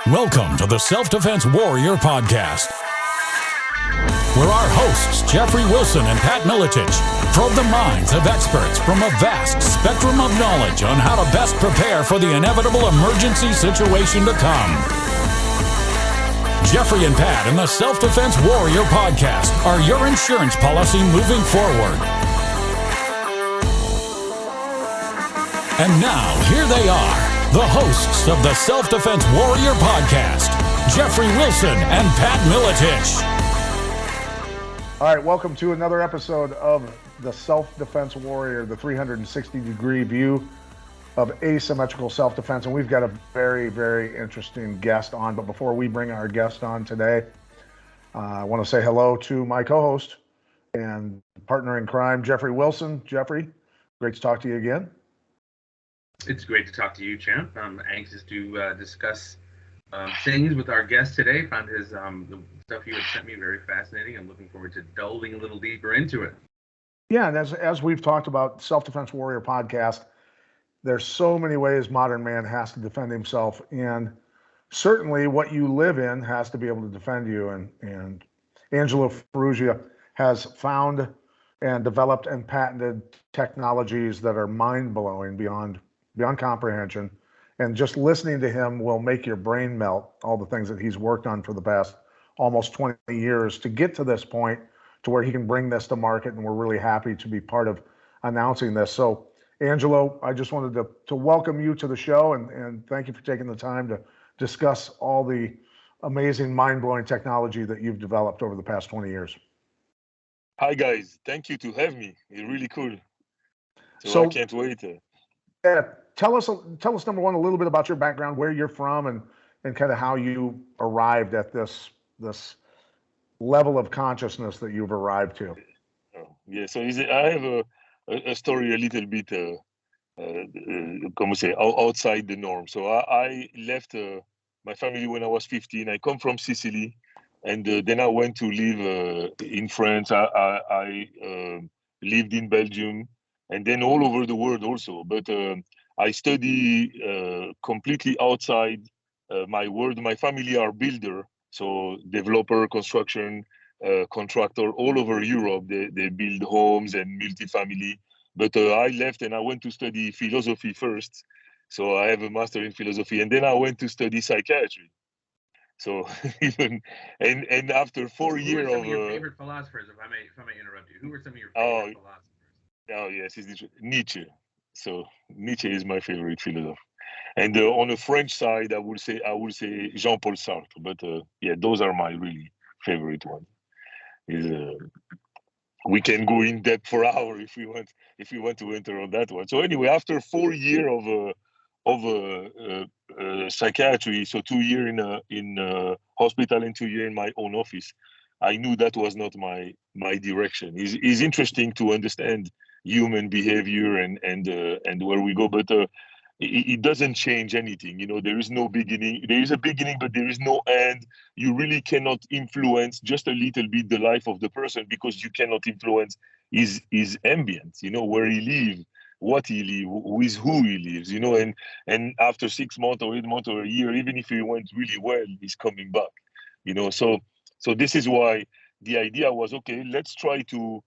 Welcome to the Self-Defense Warrior Podcast, where our hosts, Jeffrey Wilson and Pat Militich, probe the minds of experts from a vast spectrum of knowledge on how to best prepare for the inevitable emergency situation to come. Jeffrey and Pat in the Self-Defense Warrior Podcast are your insurance policy moving forward. And now, here they are, the hosts of the Self-Defense Warrior Podcast, Jeffrey Wilson and Pat Militich. All right, welcome to another episode of the Self-Defense Warrior, the 360-degree view of asymmetrical self-defense. And we've got a very, very interesting guest on. But before we bring our guest on today, I want to say hello to my co-host and partner in crime, Jeffrey Wilson. Jeffrey, great to talk to you again. It's great to talk to you, champ. I'm anxious to discuss things with our guest today. Found his the stuff you had sent me very fascinating. I'm looking forward to delving a little deeper into it. Yeah, and as we've talked about, Self-Defense Warrior Podcast, there's so many ways modern man has to defend himself, and certainly what you live in has to be able to defend you. And Angelo Farruggia has found and developed and patented technologies that are mind-blowing beyond comprehension, and just listening to him will make your brain melt, all the things that he's worked on for the past almost 20 years to get to this point to where he can bring this to market, and we're really happy to be part of announcing this. So Angelo, I just wanted to welcome you to the show and thank you for taking the time to discuss all the amazing, mind-blowing technology that you've developed over the past 20 years. Hi guys, thank you to have me. It's really cool. So I can't wait. Tell us number one, a little bit about your background, where you're from, and kind of how you arrived at this level of consciousness that you've arrived to. Yeah, so I have a story a little bit, outside the norm. So I left my family when I was 15. I come from Sicily, and then I went to live in France. I lived in Belgium, and then all over the world also. But I study completely outside my world. My family are builder, so developer, construction, contractor all over Europe. They build homes and multifamily. But I left and I went to study philosophy first. So I have a master in philosophy, and then I went to study psychiatry. So even and after 4 years of some of your favorite philosophers, if I may interrupt you, who were some of your favorite philosophers? Oh yes, it's Nietzsche. So Nietzsche is my favorite philosopher, and on the French side, I would say Jean-Paul Sartre. But yeah, those are my really favorite ones. We can go in depth for hours if we want to enter on that one. So anyway, after 4 years of psychiatry, so 2 years in hospital and 2 years in my own office, I knew that was not my direction. It's interesting to understand human behavior and where we go, but it doesn't change anything. You know, there is no beginning. There is a beginning, but there is no end. You really cannot influence just a little bit the life of the person, because you cannot influence his ambient, you know, where he lives, what he lives, with who he lives, you know, and after 6 months or 8 months or a year, even if he went really well, he's coming back, you know. So this is why the idea was, okay, let's try to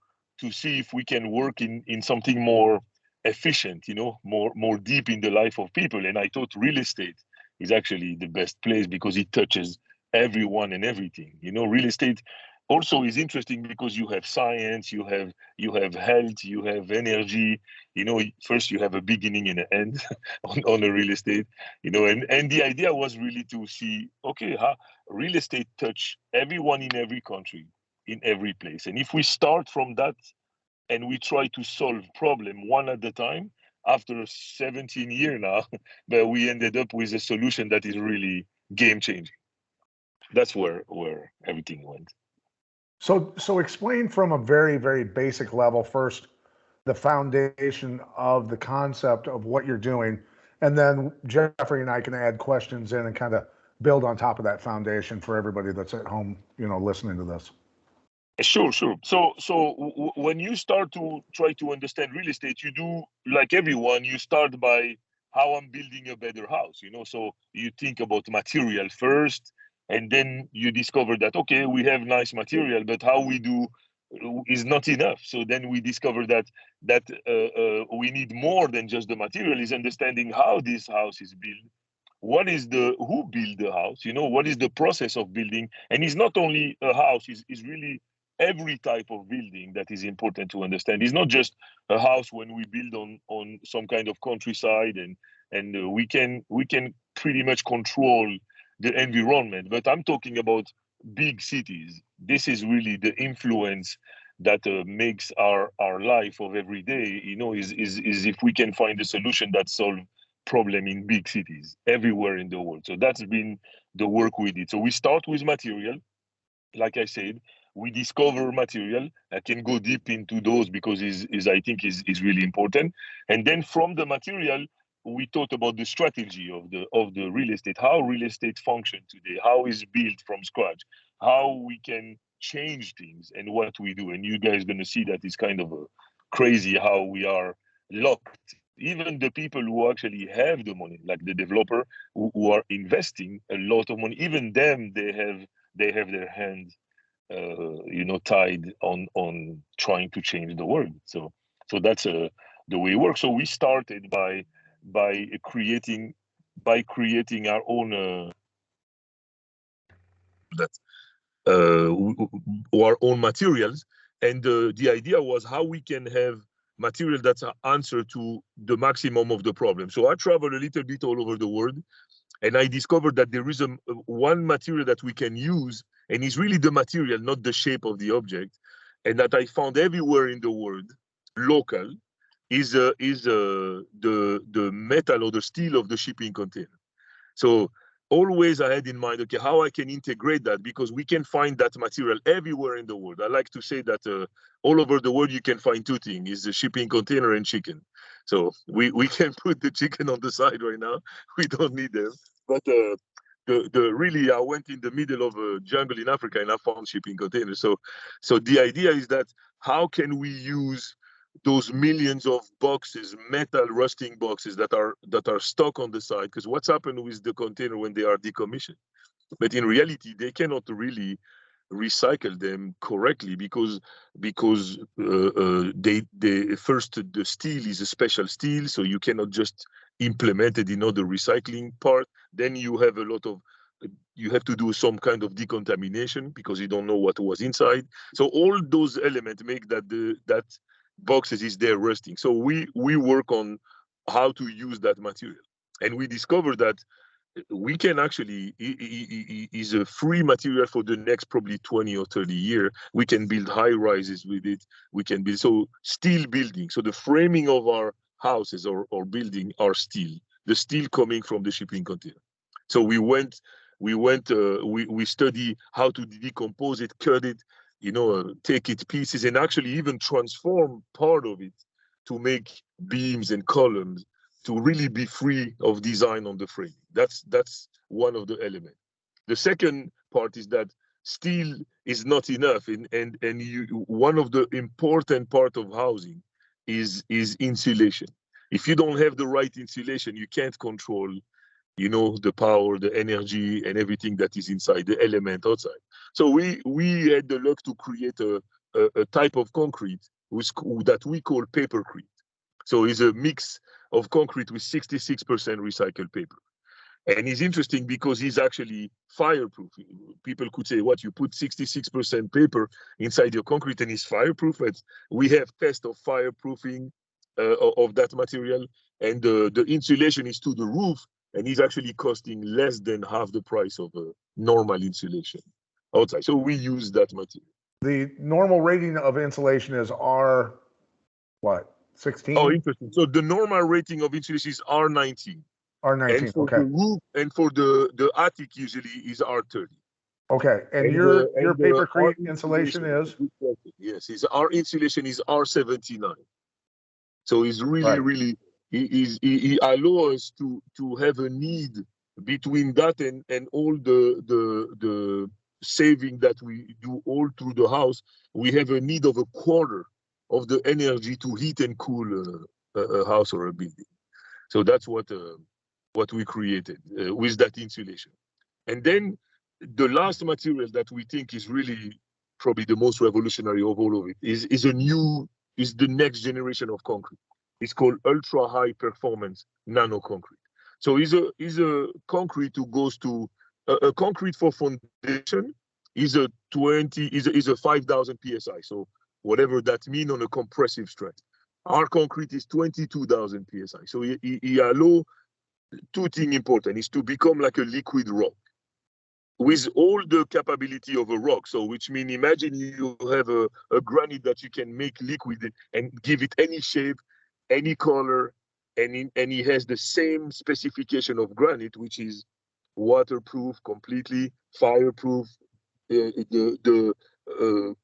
see if we can work in something more efficient, you know, more deep in the life of people. And I thought real estate is actually the best place because it touches everyone and everything. You know, real estate also is interesting because you have science, you have health, you have energy. You know, first you have a beginning and an end on a real estate, you know, and the idea was really to see, okay, how real estate touch everyone in every country, in every place. And if we start from that and we try to solve problem one at a time, after 17 years now, but we ended up with a solution that is really game changing. That's where everything went. So explain from a very, very basic level first, the foundation of the concept of what you're doing, and then Jeffrey and I can add questions in and kind of build on top of that foundation for everybody that's at home, you know, listening to this. Sure. So when you start to try to understand real estate, you do like everyone. You start by how I'm building a better house, you know. So you think about material first, and then you discover that, okay, we have nice material, but how we do is not enough. So then we discover that we need more than just the material, is understanding how this house is built, what is the who built the house, you know, what is the process of building. And it's not only a house, is really every type of building that is important to understand. It's not just a house when we build on some kind of countryside, and we can pretty much control the environment, but I'm talking about big cities. This is really the influence that makes our life of every day, you know, is if we can find a solution that solve problem in big cities everywhere in the world. So that's been the work we did. So we start with material. Like I said, we discover material. I can go deep into those because is I think is really important. And then from the material, we thought about the strategy of the real estate, how real estate function today, how is built from scratch, how we can change things and what we do. And you guys gonna see that it's kind of crazy how we are locked. Even the people who actually have the money, like the developer who are investing a lot of money, even them, they have their hands, you know, tied on trying to change the world. So that's the way it works. So we started by creating our own that our own materials, and the idea was how we can have material that's an answer to the maximum of the problem. So I traveled a little bit all over the world, and I discovered that there is one material that we can use, and it's really the material, not the shape of the object, and that I found everywhere in the world, local, is the metal or the steel of the shipping container. So always I had in mind, okay, how I can integrate that, because we can find that material everywhere in the world. I like to say that all over the world you can find two things: is the shipping container and chicken. So we can put the chicken on the side right now. We don't need them. But really, I went in the middle of a jungle in Africa and I found shipping containers. So the idea is that how can we use those millions of boxes, metal rusting boxes that are stuck on the side? Because what's happened with the container when they are decommissioned? But in reality, they cannot really recycle them correctly because they first, the steel is a special steel, so you cannot just implement it in the recycling part. Then you have you have to do some kind of decontamination because you don't know what was inside. So all those elements make that boxes is there rusting. So we work on how to use that material, and we discovered that we can actually is a free material for the next probably 20 or 30 years. We can build high rises with it. We can build steel building. So the framing of our houses or building are steel. The steel coming from the shipping container. So we study how to decompose it, cut it, take it pieces, and actually even transform part of it to make beams and columns to really be free of design on the frame. That's one of the elements. The second part is that steel is not enough, and one of the important part of housing is insulation. If you don't have the right insulation, you can't control, the power, the energy, and everything that is inside, the element outside. So we had the luck to create a type of concrete that we call papercrete. So it's a mix of concrete with 66% recycled paper. And it's interesting because it's actually fireproof. People could say, what, you put 66% paper inside your concrete and it's fireproof? We have tests of fireproofing of that material, and the insulation is to the roof, and it's actually costing less than half the price of a normal insulation outside. So we use that material. The normal rating of insulation is R, what, 16? Oh, interesting. So the normal rating of insulation is R19. R19, and for okay. the roof and for the attic usually is R30. Okay, and your papercrete insulation is? Yes, our insulation is R79. So it's really it allows us to have a need between that and all the saving that we do all through the house. We have a need of a quarter of the energy to heat and cool a house or a building. So that's what we created with that insulation. And then the last material that we think is really probably the most revolutionary of all of it is the next generation of concrete. It's called ultra high performance nano concrete. So is a concrete who goes to a concrete for foundation is a 5,000 psi. So whatever that means on a compressive strength. Our concrete is 22,000 psi. So he allow two things important is to become like a liquid rock with all the capability of a rock. So which means imagine you have a granite that you can make liquid and give it any shape, any color, and it has the same specification of granite, which is waterproof, completely fireproof, the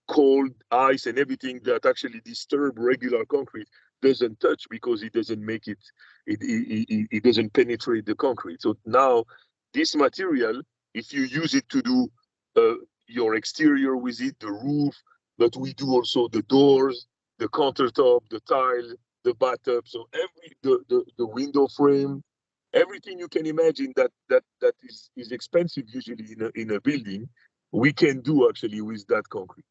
cold ice and everything that actually disturb regular concrete doesn't touch because it doesn't make it doesn't penetrate the concrete. So now this material, if you use it to do your exterior with it, the roof, but we do also the doors, the countertop, the tile, the bathtub, so the window frame, everything you can imagine that is expensive usually in a building, we can do actually with that concrete.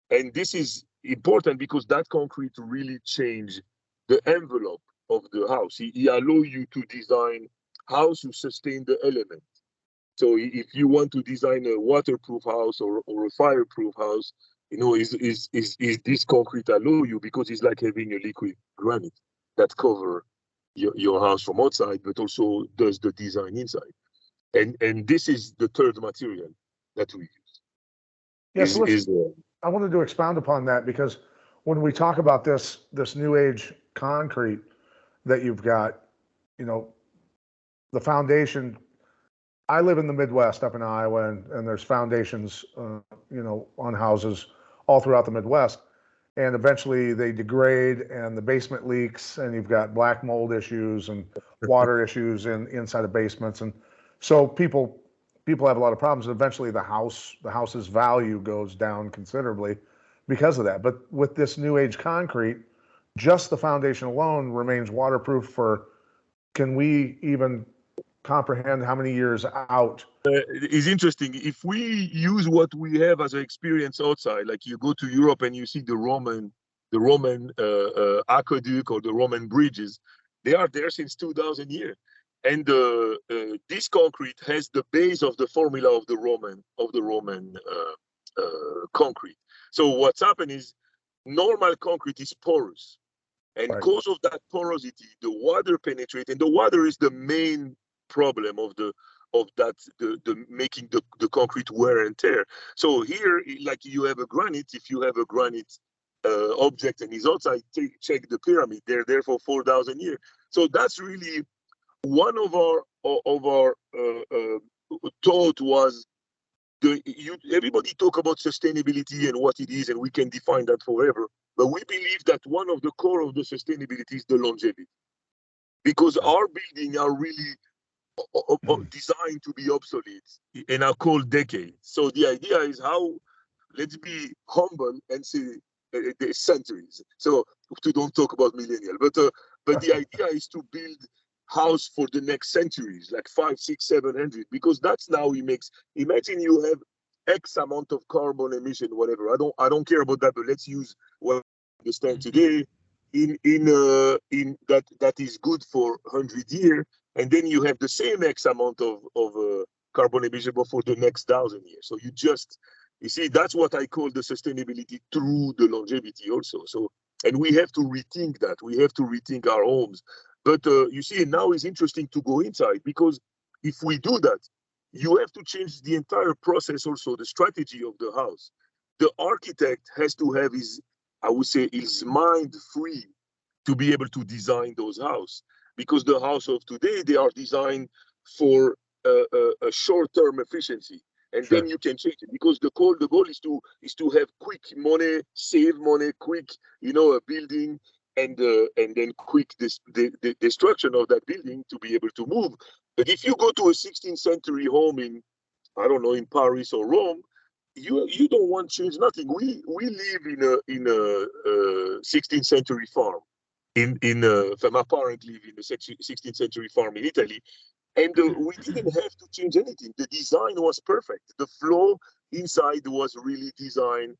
And this is important because that concrete really changed the envelope of the house. He allow you to design house to sustain the element. So if you want to design a waterproof house or a fireproof house, is this concrete allow you, because it's like having a liquid granite that cover your house from outside, but also does the design inside. And this is the third material that we use. Yeah, so I wanted to expound upon that, because when we talk about this new age concrete that you've got, the foundation. I live in the Midwest up in Iowa, and there's foundations, on houses all throughout the Midwest. And eventually they degrade and the basement leaks, and you've got black mold issues and water issues inside of basements. And so people have a lot of problems. And eventually the house's value goes down considerably because of that. But with this new age concrete, just the foundation alone remains waterproof for, can we even comprehend how many years out? It's interesting. If we use what we have as an experience outside, like you go to Europe and you see the Roman aqueduct or the Roman bridges, they are there since 2,000 years. And this concrete has the base of the formula of the Roman concrete. So what's happened is normal concrete is porous, and because of that porosity, the water penetrates, and the water is the main problem of the making the concrete wear and tear. So here, like you have a granite, if you have a granite object and is outside, check the pyramid, they're there for 4,000 years. So that's really one of our thought was, everybody talk about sustainability and what it is, and we can define that forever, but we believe that one of the core of the sustainability is the longevity, because our buildings are really designed to be obsolete and are called decades. So the idea is how, let's be humble and say the centuries. So to don't talk about millennial, but the idea is to build house for the next centuries, like 500, 600, 700, because that's now it makes. Imagine you have X amount of carbon emission, whatever. I don't care about that, but let's use what we understand today in that is good for 100 years. And then you have the same X amount of carbon emission for the next 1,000 years. So you see, that's what I call the sustainability through the longevity also. So, and we have to rethink that. We have to rethink our homes. But you see, now it's interesting to go inside, because if we do that, you have to change the entire process also, the strategy of the house. The architect has to have his mind free to be able to design those houses. Because the house of today, they are designed for a short-term efficiency, and then you can change it. Because the goal is to have quick money, save money, quick, a building, and then quick the destruction of that building to be able to move. But if you go to a 16th century home in Paris or Rome, you don't want to change nothing. We live in a 16th century farm. my parents live in the 16th century farm in Italy, and we didn't have to change anything. The design was perfect. The flow inside was really designed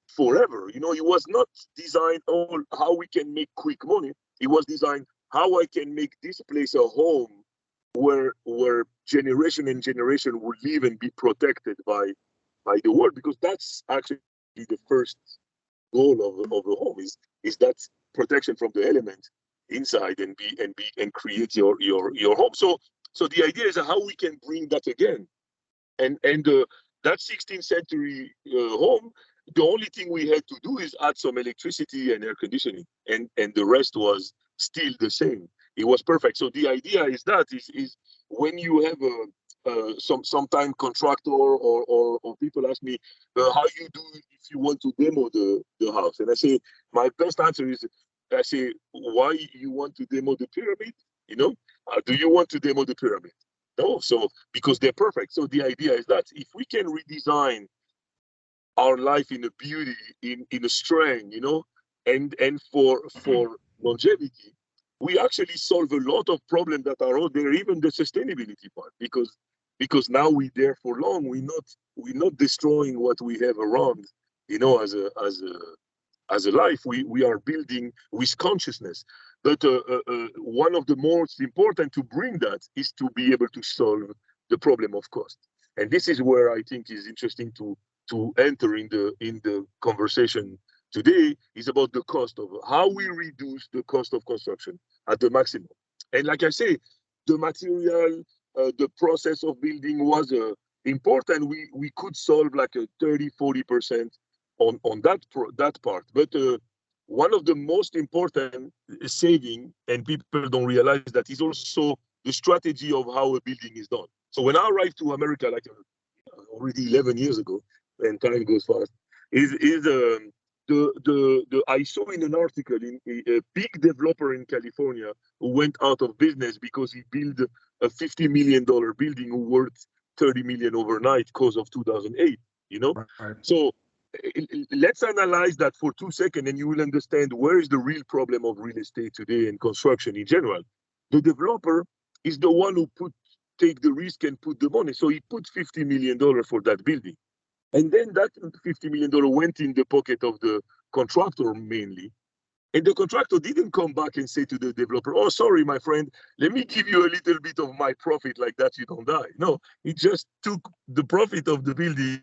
forever. You know, it was not designed all how we can make quick money. It was designed how I can make this place a home where generation and generation will live and be protected by the world, because that's actually the first goal of a home is that protection from the element inside and create your home. So the idea is how we can bring that again, and that 16th century home, the only thing we had to do is add some electricity and air conditioning, and the rest was still the same. It was perfect. So the idea is when you have sometime contractor or people ask me how you do if you want to demo the house, and I say my best answer is, I say, why you want to demo the pyramid? You know, do you want to demo the pyramid? No, so because they're perfect. So the idea is that if we can redesign our life in a beauty, in a strength, you know, and for longevity, we actually solve a lot of problems that are out there, even the sustainability part, because now we're there for long. We're not destroying what we have around, you know, as a life. We are building with consciousness. But one of the most important to bring that is to be able to solve the problem of cost. And this is where I think is interesting to enter in the conversation today, is about the cost of how we reduce the cost of construction at the maximum. And like I say, the material, the process of building was important. We could solve like a 30-40% on that part. But one of the most important saving, and people don't realize that, is also the strategy of how a building is done. So when I arrived to America, like already 11 years ago, and time goes fast, I saw in an article a big developer in California who went out of business because he built a $50 million building worth $30 million overnight because of 2008, you know? Right. So let's analyze that for 2 seconds, and you will understand where is the real problem of real estate today and construction in general. The developer is the one who take the risk and put the money. So he put $50 million for that building. And then that $50 million went in the pocket of the contractor mainly. And the contractor didn't come back and say to the developer, oh, sorry, my friend, let me give you a little bit of my profit, like that you don't die. No, he just took the profit of the building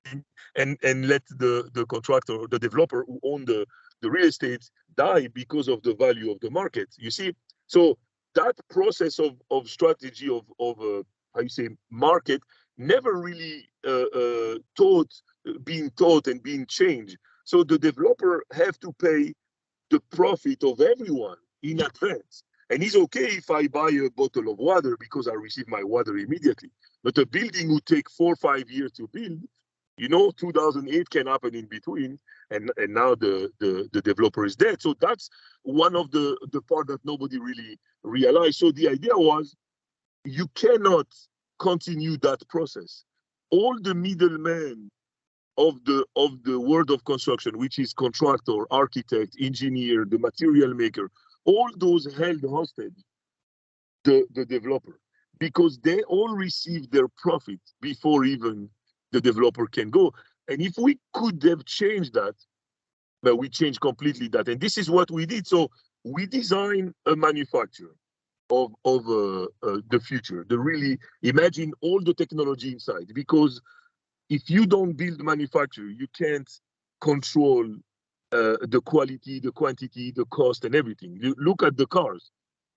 and let the contractor, the developer who owned the real estate, die because of the value of the market. You see? So that process of strategy of how you say, market, never really being taught and being changed. So the developer have to pay the profit of everyone in advance. And it's okay if I buy a bottle of water because I receive my water immediately. But a building would take 4 or 5 years to build. You know, 2008 can happen in between, and now the developer is dead. So that's one of the part that nobody really realized. So the idea was, you cannot continue that process. All the middlemen of the world of construction, which is contractor, architect, engineer, the material maker, all those held hostage the developer, because they all receive their profit before even the developer can go. And if we could have changed that, but we changed completely that. And this is what we did. So we designed a manufacturer of the future. The really imagine all the technology inside, because if you don't build manufacture, you can't control the quality, the quantity, the cost, and everything. You look at the cars.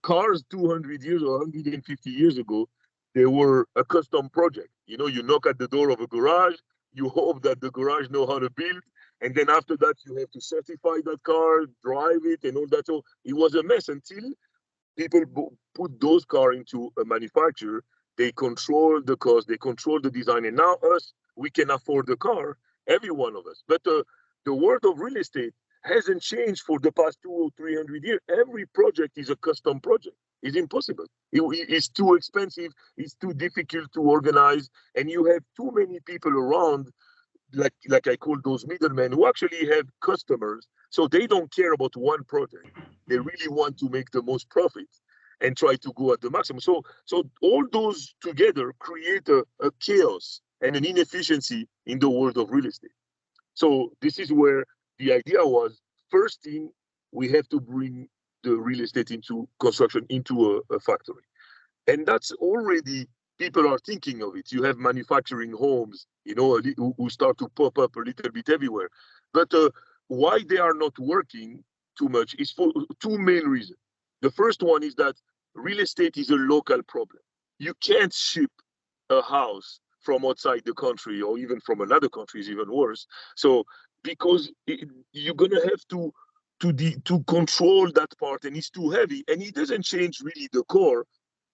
Cars 200 years or 150 years ago, they were a custom project. You know, you knock at the door of a garage, you hope that the garage know how to build, and then after that, you have to certify that car, drive it, and all that. So it was a mess until people put those cars into a manufacturer. They control the cost, they control the design, and now we can afford the car, every one of us. But the world of real estate hasn't changed for the past 200 or 300 years. Every project is a custom project. It's impossible. It's too expensive. It's too difficult to organize. And you have too many people around like I call those middlemen who actually have customers. So they don't care about one project. They really want to make the most profit and try to go at the maximum. So all those together create a chaos and an inefficiency in the world of real estate. So this is where the idea was, first thing, we have to bring the real estate into construction into a factory. And that's already, people are thinking of it. You have manufacturing homes, who start to pop up a little bit everywhere. But why they are not working too much is for two main reasons. The first one is that real estate is a local problem. You can't ship a house from outside the country, or even from another country is even worse. So because you're gonna have to control that part, and it's too heavy, and it doesn't change really the core.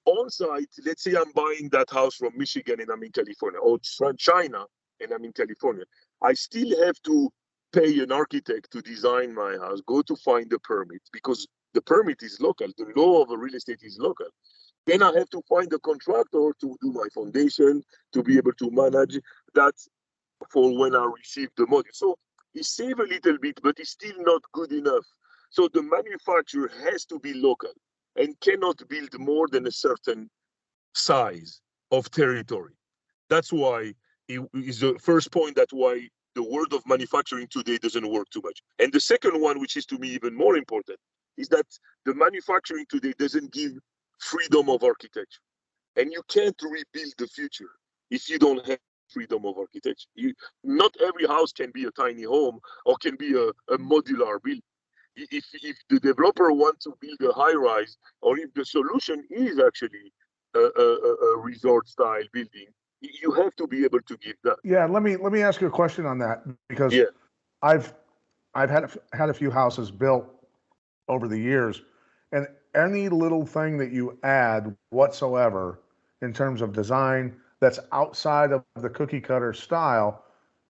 On site, let's say I'm buying that house from Michigan and I'm in California, or from China and I'm in California. I still have to pay an architect to design my house, go to find the permit, because the permit is local. The law of a real estate is local. Then I have to find a contractor to do my foundation, to be able to manage that for when I receive the module. So it saves a little bit, but it's still not good enough. So the manufacturer has to be local and cannot build more than a certain size of territory. That's why it is the first point, that's why the world of manufacturing today doesn't work too much. And the second one, which is to me even more important, is that the manufacturing today doesn't give freedom of architecture. And you can't rebuild the future if you don't have freedom of architecture. Not every house can be a tiny home or can be a modular build. If the developer wants to build a high rise, or if the solution is actually a resort style building, you have to be able to give that. Yeah, let me ask you a question on that, because I've had a few houses built over the years, and any little thing that you add whatsoever in terms of design that's outside of the cookie cutter style,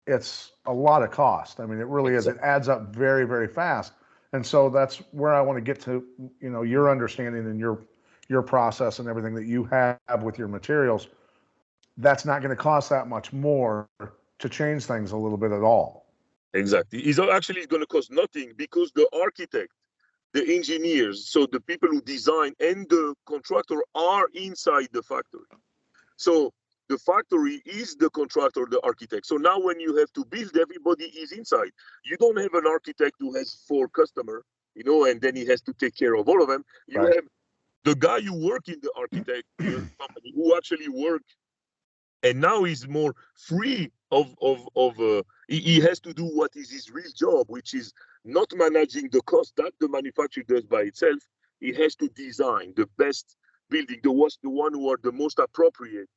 it's a lot of cost. I mean, it really is. It adds up very, very fast. And so that's where I want to get to, your understanding and your process and everything that you have with your materials. That's not going to cost that much more to change things a little bit at all. Exactly. It's actually going to cost nothing, because the architect, the engineers, so the people who design and the contractor are inside the factory. So the factory is the contractor, the architect. So now when you have to build, everybody is inside. You don't have an architect who has 4 customers, and then he has to take care of all of them. You have the guy who work in the architect company who actually work, and now he's more free he has to do what is his real job, which is not managing the cost that the manufacturer does by itself. He has to design the best building, the one who are the most appropriate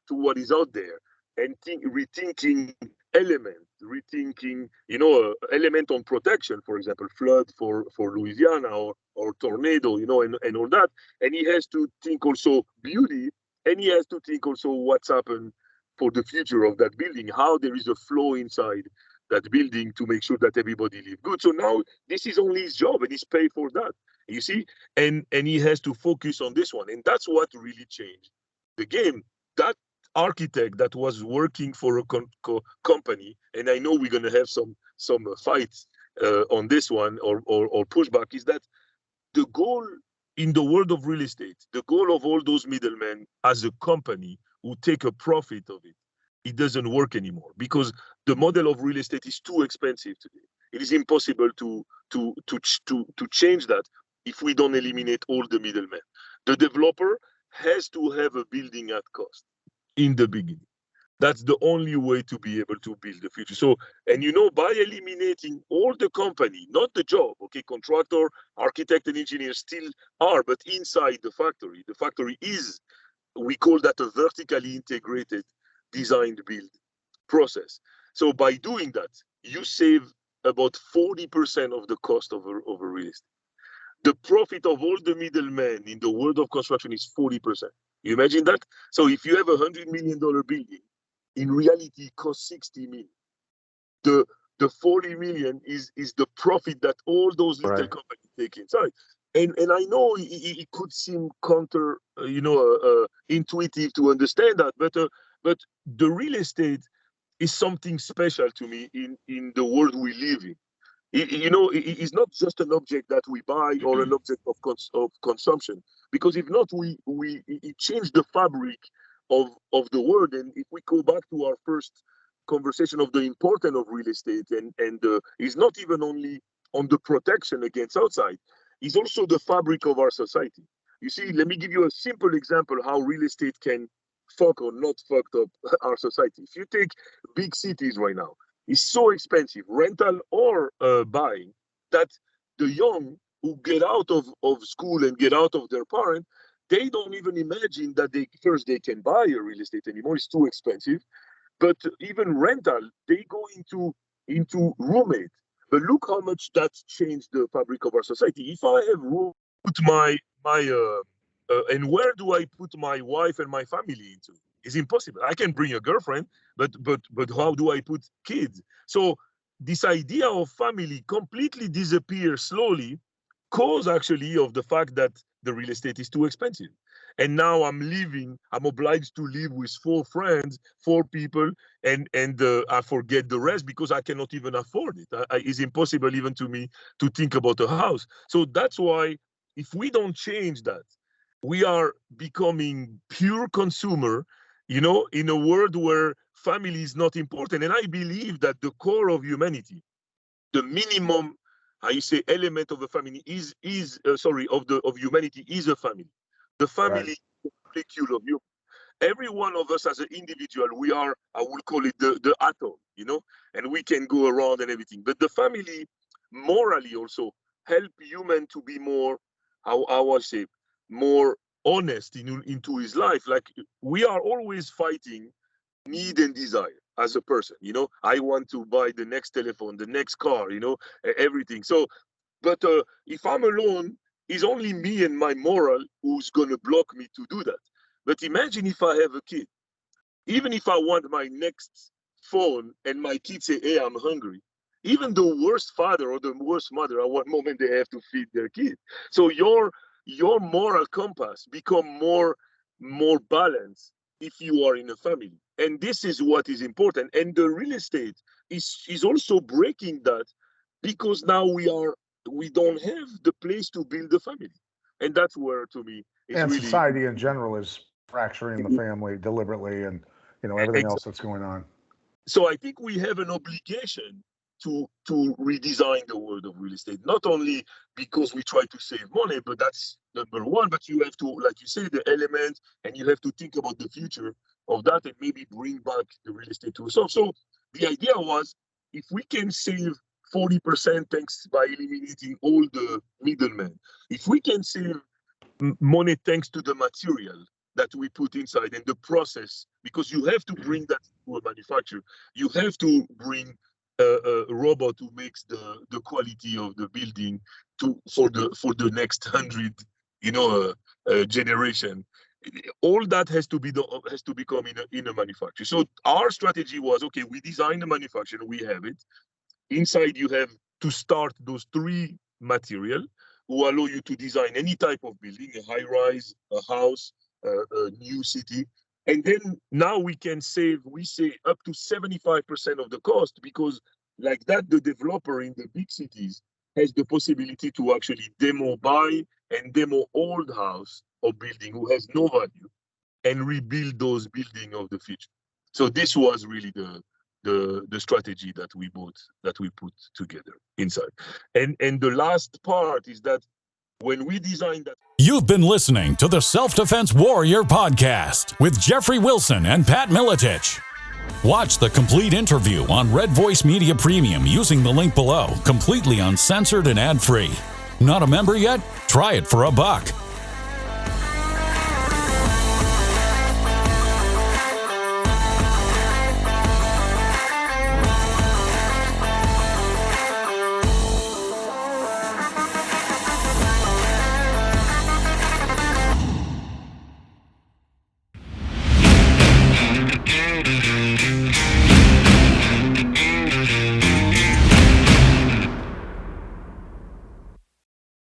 to what is out there, and rethinking element on protection, for example, flood for Louisiana, or tornado, and all that. And he has to think also beauty, and he has to think also what's happened for the future of that building, how there is a flow inside that building to make sure that everybody live good. So now this is only his job, and he's paid for that, you see, and he has to focus on this one. And that's what really changed the game. That architect that was working for a company, and I know we're going to have some fights on this one, or pushback, is that the goal in the world of real estate, the goal of all those middlemen as a company who take a profit of it, it doesn't work anymore, because the model of real estate is too expensive today. It is impossible to change that if we don't eliminate all the middlemen. The developer has to have a building at cost in the beginning. That's the only way to be able to build the future. So, and by eliminating all the company, not the job, contractor, architect, and engineer still are, but inside the factory is, we call that a vertically integrated design build process. So by doing that, you save about 40% of the cost of a real estate. The profit of all the middlemen in the world of construction is 40%. You imagine that? So if you have $100 million building, in reality it costs 60 million. The 40 million is the profit that all those little companies take inside. And I know it could seem counter, intuitive to understand that, but the real estate is something special to me in the world we live in. It's not just an object that we buy or an object of consumption, because if not, it changed the fabric of the world. And if we go back to our first conversation of the importance of real estate, and it's not even only on the protection against outside, it's also the fabric of our society. You see, let me give you a simple example how real estate can fuck or not fuck up our society. If you take big cities right now, it's so expensive, rental or buying, that the young who get out of school and get out of their parent, they don't even imagine that they can buy a real estate anymore. It's too expensive. But even rental, they go into roommate. But look how much that's changed the fabric of our society. If I have room, put and where do I put my wife and my family into? It's impossible. I can bring a girlfriend, but how do I put kids? So this idea of family completely disappears slowly, cause actually of the fact that the real estate is too expensive. And now I'm obliged to live with 4 friends, 4 people, and I forget the rest because I cannot even afford it. It's impossible even to me to think about a house. So that's why if we don't change that, we are becoming pure consumer, in a world where family is not important. And I believe that the core of humanity, the minimum, element of a family of humanity is a family. The family is the molecule of you. Every one of us as an individual, we are, I will call it the atom, and we can go around and everything. But the family morally also help human to be more, more honest into his life. Like, we are always fighting need and desire as a person. I want to buy the next telephone, the next car, everything. So, but if I'm alone, it's only me and my moral who's going to block me to do that. But imagine if I have a kid. Even if I want my next phone and my kids say, hey, I'm hungry, even the worst father or the worst mother, at one moment they have to feed their kid. So your moral compass become more balanced if you are in a family. And this is what is important. And the real estate is also breaking that, because now we don't have the place to build a family. And that's where, to me, and really, society in general is fracturing the family deliberately, and everything else that's going on. So I think we have an obligation to redesign the world of real estate, not only because we try to save money, but that's number one, but you have to, like you say, the element, and you have to think about the future of that and maybe bring back the real estate to itself. So the idea was, if we can save 40% thanks by eliminating all the middlemen, if we can save money thanks to the material that we put inside and the process, because you have to bring that to a manufacturer, you have to bring a robot who makes the quality of the building for the next 100 generation. All that has to become in a manufacturer. So our strategy was, okay, we design the manufacturer, we have it. Inside you have to start those 3 material who allow you to design any type of building, a high rise, a house, a new city. And then now we can save, we say, up to 75% of the cost, because like that, the developer in the big cities has the possibility to actually buy and demo old house or building who has no value and rebuild those buildings of the future. So this was really the strategy that we put together inside. And the last part is that when we designed that. You've been listening to the Self-Defense Warrior podcast with Jeffrey Wilson and Pat Militich. Watch the complete interview on Red Voice Media Premium using the link below, completely uncensored and ad-free. Not a member yet? Try it for $1.